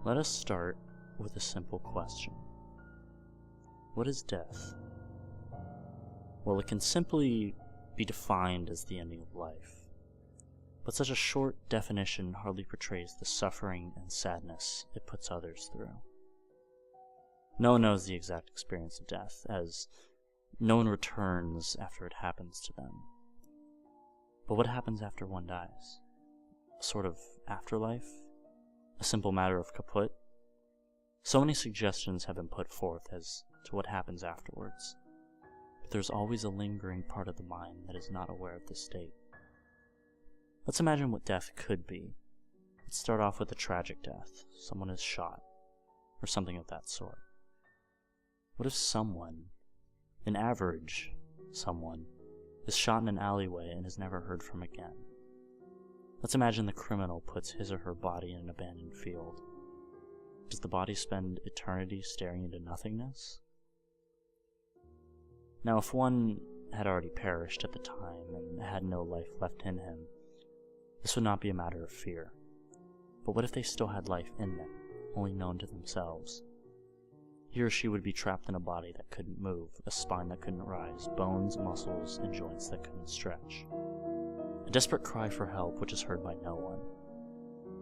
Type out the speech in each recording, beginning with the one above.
Let us start with a simple question. What is death? Well, it can simply be defined as the ending of life, but such a short definition hardly portrays the suffering and sadness it puts others through. No one knows the exact experience of death, as no one returns after it happens to them. But what happens after one dies? A sort of afterlife? A simple matter of kaput? So many suggestions have been put forth as to what happens afterwards, but there's always a lingering part of the mind that is not aware of the state. Let's imagine what death could be. Let's start off with a tragic death. Someone is shot, or something of that sort. What if someone, an average someone, is shot in an alleyway and is never heard from again? Let's imagine the criminal puts his or her body in an abandoned field. Does the body spend eternity staring into nothingness? Now, if one had already perished at the time and had no life left in him, this would not be a matter of fear. But what if they still had life in them, only known to themselves? He or she would be trapped in a body that couldn't move, a spine that couldn't rise, bones, muscles, and joints that couldn't stretch. A desperate cry for help which is heard by no one.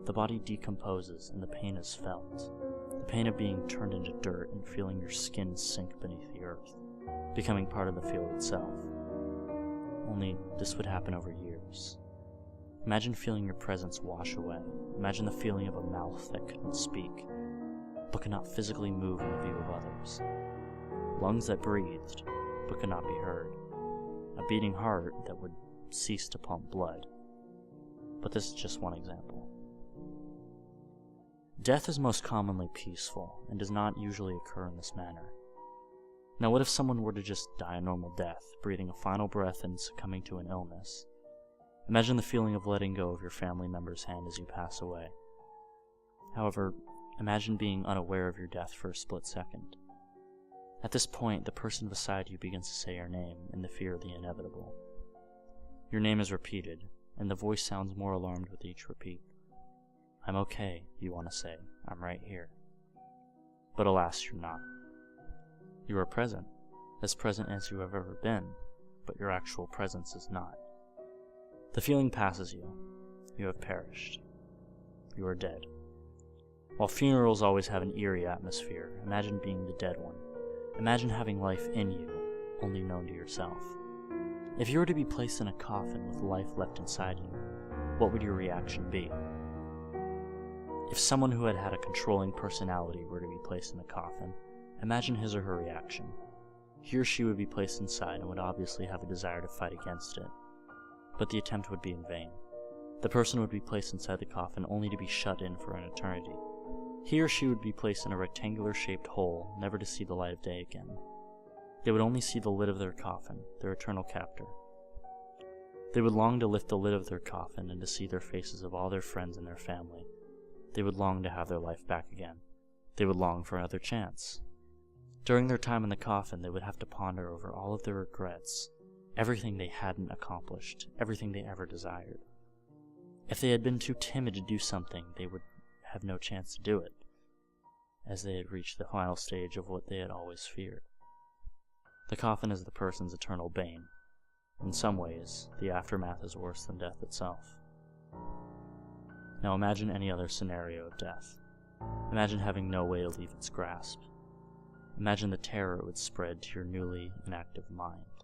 The body decomposes and the pain is felt. The pain of being turned into dirt and feeling your skin sink beneath the earth, becoming part of the field itself. Only this would happen over years. Imagine feeling your presence wash away. Imagine the feeling of a mouth that couldn't speak, but could not physically move in the view of others. Lungs that breathed, but could not be heard. A beating heart that would cease to pump blood. But this is just one example. Death is most commonly peaceful, and does not usually occur in this manner. Now what if someone were to just die a normal death, breathing a final breath and succumbing to an illness? Imagine the feeling of letting go of your family member's hand as you pass away. However, imagine being unaware of your death for a split second. At this point, the person beside you begins to say your name in the fear of the inevitable. Your name is repeated, and the voice sounds more alarmed with each repeat. I'm okay, you want to say. I'm right here. But alas, you're not. You are present as you have ever been, but your actual presence is not. The feeling passes you. You have perished. You are dead. While funerals always have an eerie atmosphere, imagine being the dead one. Imagine having life in you, only known to yourself. If you were to be placed in a coffin with life left inside you, what would your reaction be? If someone who had a controlling personality were to be placed in a coffin, imagine his or her reaction. He or she would be placed inside and would obviously have a desire to fight against it, but the attempt would be in vain. The person would be placed inside the coffin only to be shut in for an eternity. He or she would be placed in a rectangular-shaped hole, never to see the light of day again. They would only see the lid of their coffin, their eternal captor. They would long to lift the lid of their coffin and to see their faces of all their friends and their family. They would long to have their life back again. They would long for another chance. During their time in the coffin, they would have to ponder over all of their regrets, everything they hadn't accomplished, everything they ever desired. If they had been too timid to do something, they would have no chance to do it, as they had reached the final stage of what they had always feared. The coffin is the person's eternal bane. In some ways, the aftermath is worse than death itself. Now imagine any other scenario of death. Imagine having no way to leave its grasp. Imagine the terror it would spread to your newly inactive mind.